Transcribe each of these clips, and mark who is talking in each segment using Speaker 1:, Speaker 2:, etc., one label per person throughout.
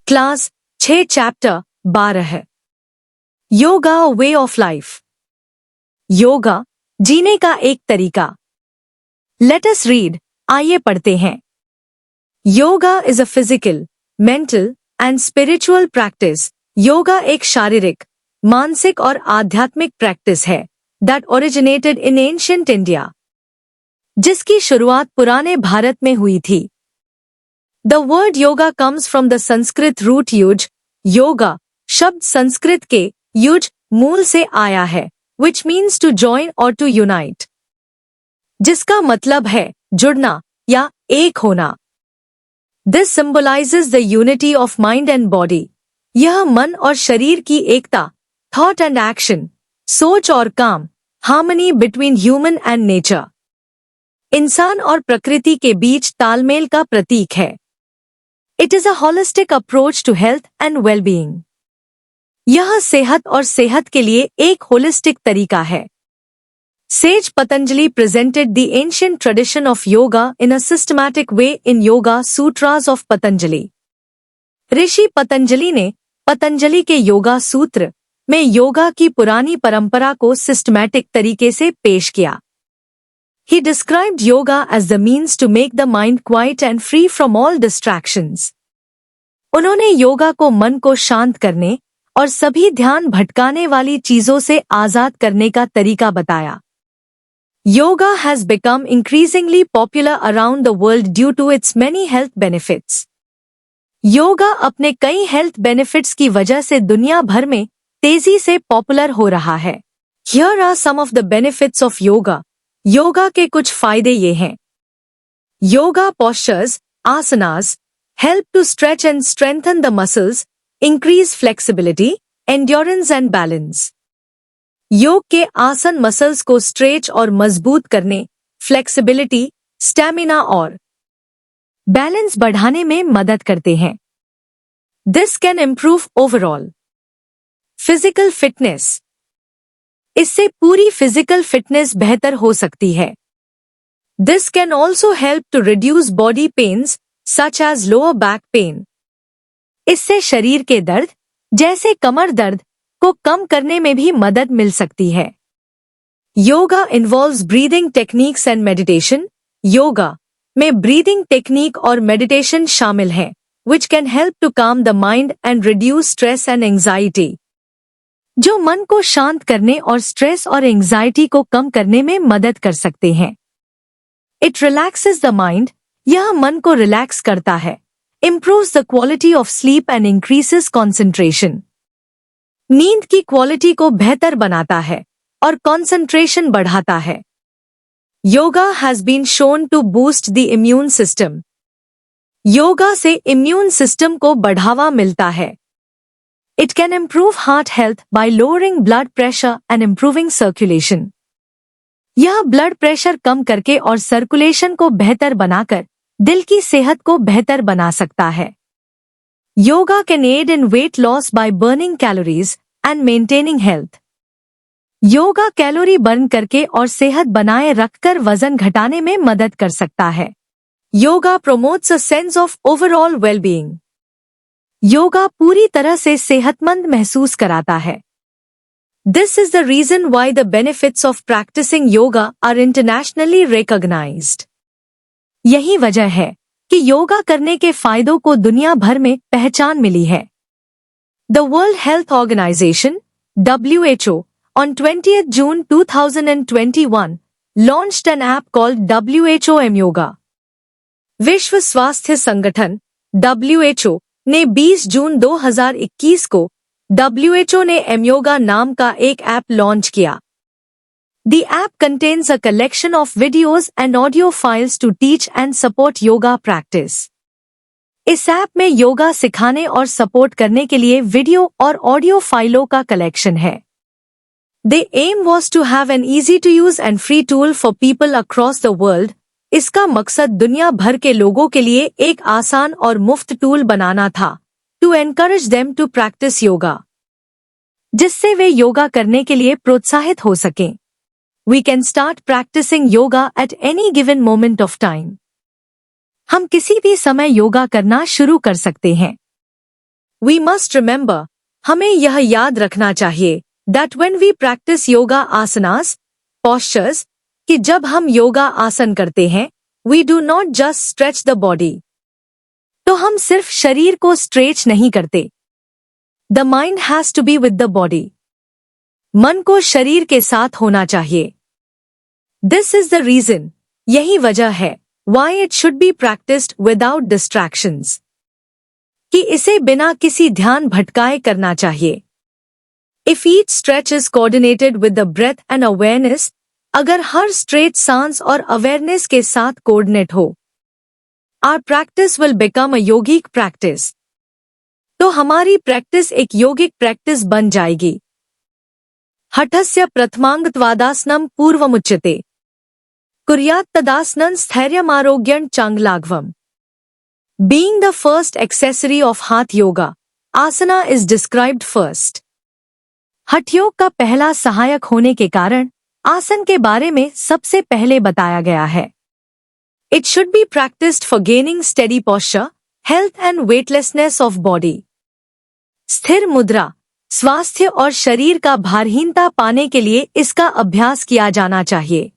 Speaker 1: Class 6 chapter 12 yoga way of life. Yoga जीने का एक तरीका। लेट अस रीड, आइए पढ़ते हैं। Yoga is a physical, mental and spiritual practice. Yoga एक शारीरिक, मानसिक और आध्यात्मिक प्रैक्टिस है that originated in ancient India, जिसकी शुरुआत पुराने भारत में हुई थी। The word yoga comes from the Sanskrit root yuj. Yoga शब्द संस्कृत के युज मूल से आया है, विच मीन्स टू जॉइन और टू यूनाइट, जिसका मतलब है जुड़ना या एक होना। This symbolises the unity of mind and body. यह मन और शरीर की एकता, थॉट एंड एक्शन, सोच और काम, harmony between human and nature, इंसान और प्रकृति के बीच तालमेल का प्रतीक है। It is a holistic approach to health and wellbeing. यह सेहत और सेहत के लिए एक होलिस्टिक तरीका है। Sage Patanjali presented the ancient tradition of yoga in a systematic way in Yoga Sutras of Patanjali. ऋषि पतंजलि ने पतंजलि के योगा सूत्र में योगा की पुरानी परंपरा को सिस्टमैटिक तरीके से पेश किया। He described yoga as the means to make the mind quiet and free from all distractions. उन्होंने योगा को मन को शांत करने और सभी ध्यान भटकाने वाली चीजों से आजाद करने का तरीका बताया। Yoga has become increasingly popular around the world due to its many health benefits. Yoga अपने कई हेल्थ बेनिफिट्स की वजह से दुनिया भर में तेजी से पॉपुलर हो रहा है। Here are some of the benefits of yoga. Yoga के कुछ फायदे ये हैं। Yoga postures, asanas, help to stretch and strengthen the muscles, increase flexibility, endurance and balance. योग के आसन मसल्स को स्ट्रेच और मजबूत करने, फ्लेक्सिबिलिटी, स्टैमिना और बैलेंस बढ़ाने में मदद करते हैं। This can improve overall physical fitness. इससे पूरी फिजिकल फिटनेस बेहतर हो सकती है। This can also help to reduce body pains such as lower back pain. इससे शरीर के दर्द जैसे कमर दर्द को कम करने में भी मदद मिल सकती है। Yoga involves breathing techniques and meditation. Yoga में ब्रीदिंग टेक्निक और मेडिटेशन शामिल है, विच कैन हेल्प टू काम the mind and reduce stress and anxiety, जो मन को शांत करने और स्ट्रेस और एंजाइटी को कम करने में मदद कर सकते हैं। It relaxes the mind. यह मन को रिलैक्स करता है, improves the quality of sleep and increases concentration. नींद की क्वालिटी को बेहतर बनाता है और कॉन्सेंट्रेशन बढ़ाता है। Yoga has been shown to boost the immune system. Yoga से इम्यून सिस्टम को बढ़ावा मिलता है। It can improve heart health by lowering blood pressure and improving circulation. यह ब्लड प्रेशर कम करके और सर्कुलेशन को बेहतर बनाकर दिल की सेहत को बेहतर बना सकता है। Yoga can aid in weight loss by burning calories and maintaining health. Yoga calorie burn करके और सेहत बनाए रखकर वजन घटाने में मदद कर सकता है। Yoga promotes a sense of overall wellbeing. Yoga पूरी तरह से सेहतमंद महसूस कराता है। This is the reason why the benefits of practising yoga are internationally recognised. यही वजह है कि योगा करने के फायदों को दुनिया भर में पहचान मिली है। The world health organisation WHO on 20th June 2021 launched an app called WHO M-Yoga. विश्व स्वास्थ्य संगठन WHO ने 20 जून 2021 को WHO ने M-Yoga नाम का एक ऐप लॉन्च किया। The app contains a collection of videos and audio files to teach and support yoga practice. इस ऐप में योगा सिखाने और सपोर्ट करने के लिए वीडियो और ऑडियो फाइलों का कलेक्शन है। The aim was to have an easy to use and free tool for people across the world. इसका मकसद दुनिया भर के लोगों के लिए एक आसान और मुफ्त टूल बनाना था, to encourage them to practice yoga, जिससे वे योगा करने के लिए प्रोत्साहित हो सकें। We can start practicing yoga at any given moment of time. हम किसी भी समय योगा करना शुरू कर सकते हैं। वी मस्ट रिमेंबर, हमें यह याद रखना चाहिए that when we practice yoga asanas, postures, कि जब हम योगा आसन करते हैं, we do not just stretch the body. तो हम सिर्फ शरीर को स्ट्रेच नहीं करते. The mind has to be with the body. मन को शरीर के साथ होना चाहिए. This is the reason, यही वजह है, why it should be practiced without distractions. कि इसे बिना किसी ध्यान भटकाए करना चाहिए. If each stretch is coordinated with the breath and awareness, अगर हर स्ट्रेच सांस और अवेयरनेस के साथ कोऑर्डिनेट हो, our practice will become a yogic practice. तो हमारी प्रैक्टिस एक योगिक प्रैक्टिस बन जाएगी. हठस्य प्रथमांगत्वादासनम पूर्वमुच्यते. कुर्यात् तदासनं स्थैर्यमारोग्यं चांगलाघवम्. Being the first accessory of Hatha Yoga, asana is described first. हठ योग का पहला सहायक होने के कारण आसन के बारे में सबसे पहले बताया गया है. It should be practiced for gaining steady posture, health and weightlessness of body. स्थिर मुद्रा, स्वास्थ्य और शरीर का भारहीनता पाने के लिए इसका अभ्यास किया जाना चाहिए.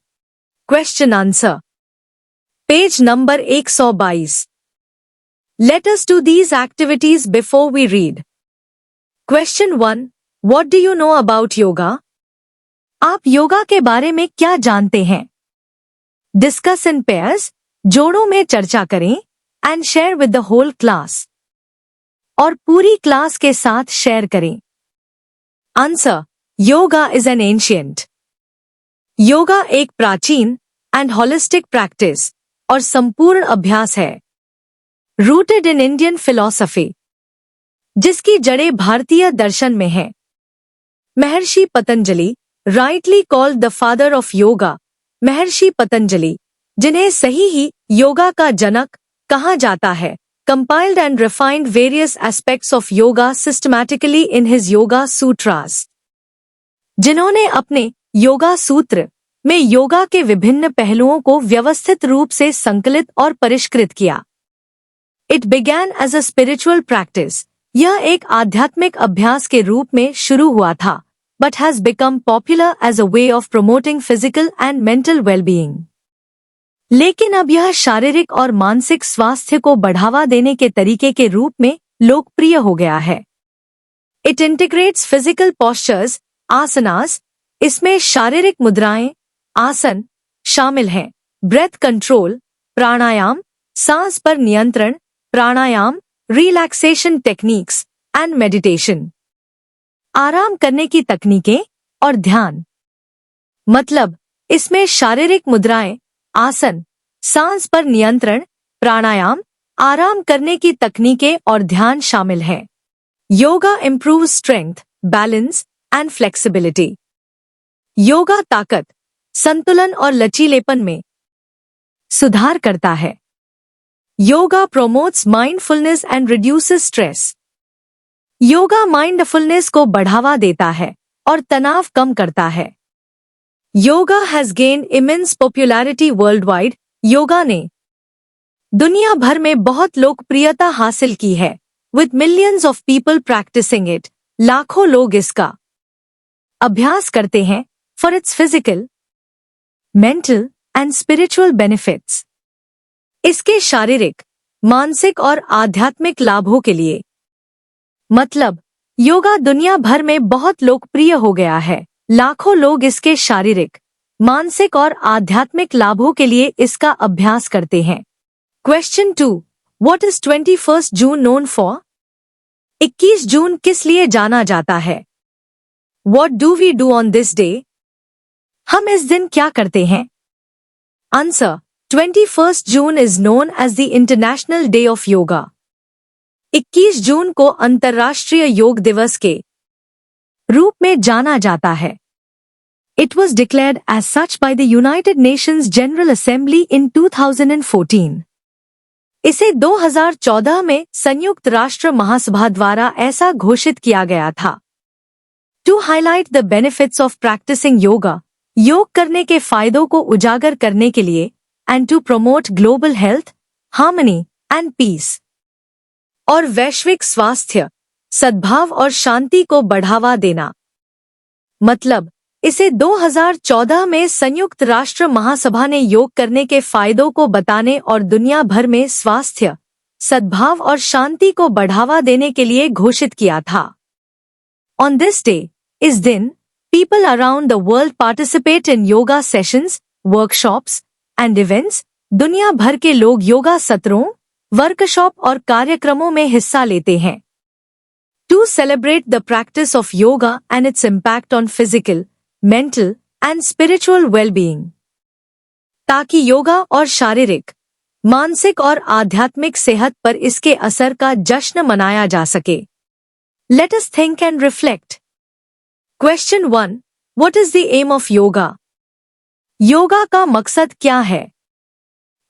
Speaker 1: Question answer. Page number 122. Let us do these activities before we read. Question 1. What do you know about yoga? आप योगा के बारे में क्या जानते हैं? Discuss in pairs, जोड़ों में चर्चा करें, and share with the whole class. और पूरी क्लास के साथ शेयर करें. Answer. Yoga is an ancient. Yoga एक प्राचीन and holistic practice और संपूर्ण अभ्यास है. Rooted in Indian philosophy. जिसकी जड़ें भारतीय दर्शन में हैं. महर्षि Patanjali, rightly called the father of yoga, महर्षि पतंजलि, जिन्हें सही ही योगा का जनक कहा जाता है, compiled and refined various aspects of yoga systematically in his Yoga Sutras. जिन्होंने अपने योगा सूत्र में योगा के विभिन्न पहलुओं को व्यवस्थित रूप से संकलित और परिष्कृत किया. It began as a spiritual practice. यह एक आध्यात्मिक अभ्यास के रूप में शुरू हुआ था, but has become popular as a way of promoting physical and mental well-being. लेकिन अब यह शारीरिक और मानसिक स्वास्थ्य को बढ़ावा देने के तरीके के रूप में लोकप्रिय हो गया है. It integrates physical postures, asanas. इसमें शारीरिक मुद्राएं, आसन शामिल हैं. ब्रेथ कंट्रोल, प्राणायाम, सांस पर नियंत्रण, प्राणायाम, रिलैक्सेशन टेक्निक्स एंड मेडिटेशन. आराम करने की तकनीकें और ध्यान. मतलब इसमें शारीरिक मुद्राएं, आसन, सांस पर नियंत्रण, प्राणायाम, आराम करने की तकनीकें और ध्यान शामिल हैं. Yoga improve strength, balance and flexibility. Yoga ताकत, संतुलन और लचीलेपन में सुधार करता है. Yoga promotes mindfulness and reduces stress. Yoga mindfulness को बढ़ावा देता है और तनाव कम करता है. Yoga has gained immense popularity worldwide. Yoga ने दुनिया भर में बहुत लोकप्रियता हासिल की है. With millions of people practising it. लाखों लोग इसका अभ्यास करते हैं for its physical, mental and spiritual benefits. इसके शारीरिक, मानसिक और आध्यात्मिक लाभों के लिए. मतलब योगा दुनिया भर में बहुत लोकप्रिय हो गया है. लाखों लोग इसके शारीरिक, मानसिक और आध्यात्मिक लाभों के लिए इसका अभ्यास करते हैं. Question 2. What is 21st June known for? 21 जून किस लिए जाना जाता है? What do we do on this day? हम इस दिन क्या करते हैं? Answer. 21st June is known as the International Day of Yoga. 21 जून को अंतर्राष्ट्रीय योग दिवस के रूप में जाना जाता है. It was declared as such by the United Nations General Assembly in 2014. इसे 2014 में संयुक्त राष्ट्र महासभा द्वारा ऐसा घोषित किया गया था. To highlight the benefits of practicing yoga, योग करने के फायदों को उजागर करने के लिए, and to promote global health, harmony and peace. और वैश्विक स्वास्थ्य, सद्भाव और शांति को बढ़ावा देना। मतलब, इसे 2014 में संयुक्त राष्ट्र महासभा ने योग करने के फायदों को बताने और दुनिया भर में स्वास्थ्य, सद्भाव और शांति को बढ़ावा देने के लिए घोषित किया था। On this day, इस दिन, people around the world participate in yoga sessions, workshops and events। दुनिया भर के लोग योगा सत्रों, वर्कशॉप और कार्यक्रमों में हिस्सा लेते हैं। To celebrate the practice of yoga and its impact on physical, mental and spiritual well-being। ताकि योगा और शारीरिक, मानसिक और आध्यात्मिक सेहत पर इसके असर का जश्न मनाया जा सके। Let us think and reflect। Question 1. What is the aim of yoga? Yoga का मकसद क्या है?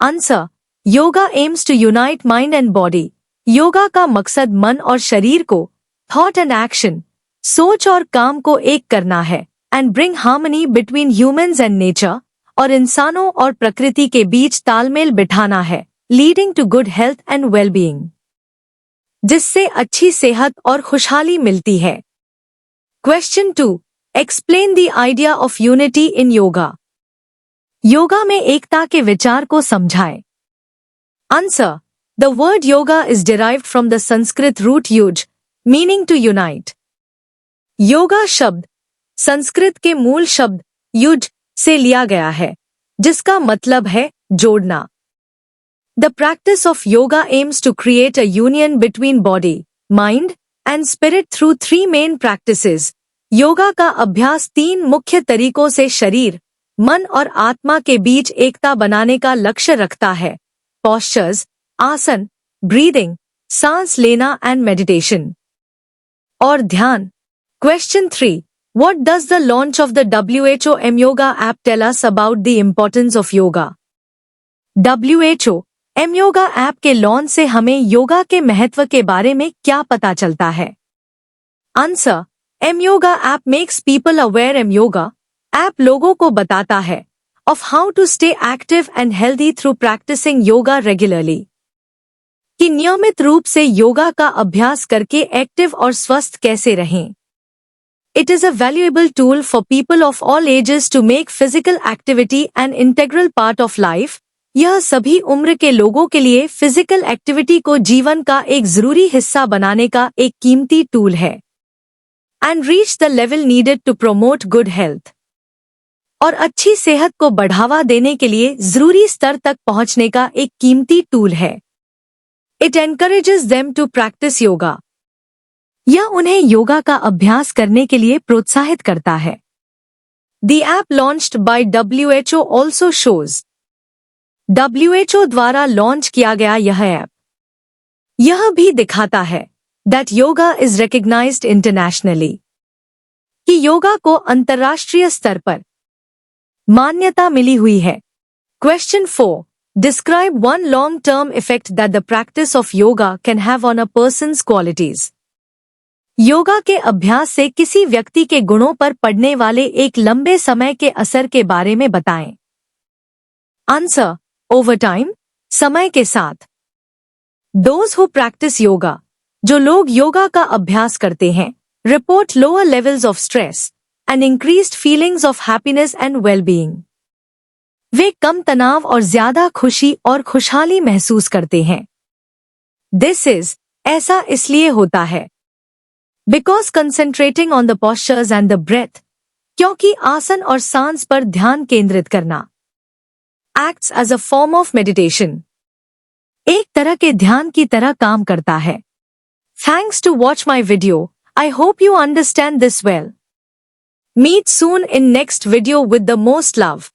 Speaker 1: Answer. Yoga aims to unite mind and body। Yoga का मकसद मन और शरीर को, thought and action, सोच और काम को एक करना है, and bring harmony between humans and nature, और इंसानों और प्रकृति के बीच तालमेल बिठाना है, leading to good health and well-being, जिससे अच्छी सेहत और खुशहाली मिलती है। Question 2. Explain the idea of unity in yoga। Yoga में एकता के विचार को समझाएं। Answer. The word yoga is derived from the Sanskrit root yuj, meaning to unite। Yoga शब्द संस्कृत के मूल शब्द युज से लिया गया है, जिसका मतलब है जोड़ना। The practice of yoga aims to create a union between body, mind and spirit through 3 main practices। Yoga का अभ्यास 3 मुख्य तरीकों से शरीर, मन और आत्मा के बीच एकता बनाने का लक्ष्य रखता है। Postures, आसन, breathing, सांस लेना and meditation, और ध्यान। Question 3. What does the launch of the WHO M-Yoga app tell us about the importance of yoga? WHO M-Yoga app के लॉन्च से हमें योगा के महत्व के बारे में क्या पता चलता है? Answer. M-Yoga app makes people aware। M-Yoga app लोगों को बताता है of how to stay active and healthy through practicing yoga regularly। कि नियमित रूप से योगा का अभ्यास करके एक्टिव और स्वस्थ कैसे रहें। It is a valuable tool for people of all ages to make physical activity an integral part of life। यह सभी उम्र के लोगों के लिए फिजिकल एक्टिविटी को जीवन का एक जरूरी हिस्सा बनाने का एक कीमती टूल है। And reach the level needed to promote good health। और अच्छी सेहत को बढ़ावा देने के लिए जरूरी स्तर तक पहुंचने का एक कीमती टूल है। It encourages them to practice yoga। यह उन्हें योगा का अभ्यास करने के लिए प्रोत्साहित करता है। The app launched by WHO also shows। WHO द्वारा लॉन्च किया गया यह ऐप यह भी दिखाता है that yoga is recognized internationally। कि योगा को अंतर्राष्ट्रीय स्तर पर मान्यता मिली हुई है। Question 4. Describe one long-term effect that the practice of yoga can have on a person's qualities। Yoga के अभ्यास से किसी व्यक्ति के गुणों पर पड़ने वाले एक लंबे समय के असर के बारे में बताएं। Answer. Over time, समय के साथ। Those who practice yoga, जो लोग योगा का अभ्यास करते हैं, report lower levels of stress and increased feelings of happiness and well-being। वे कम तनाव और ज्यादा खुशी और खुशहाली महसूस करते हैं। This is, ऐसा इसलिए होता है because concentrating on the postures and the breath, क्योंकि आसन और सांस पर ध्यान केंद्रित करना acts as a form of meditation, एक तरह के ध्यान की तरह काम करता है। Thanks to watch my video. I hope you understand this well। Meet soon in next video with the most love।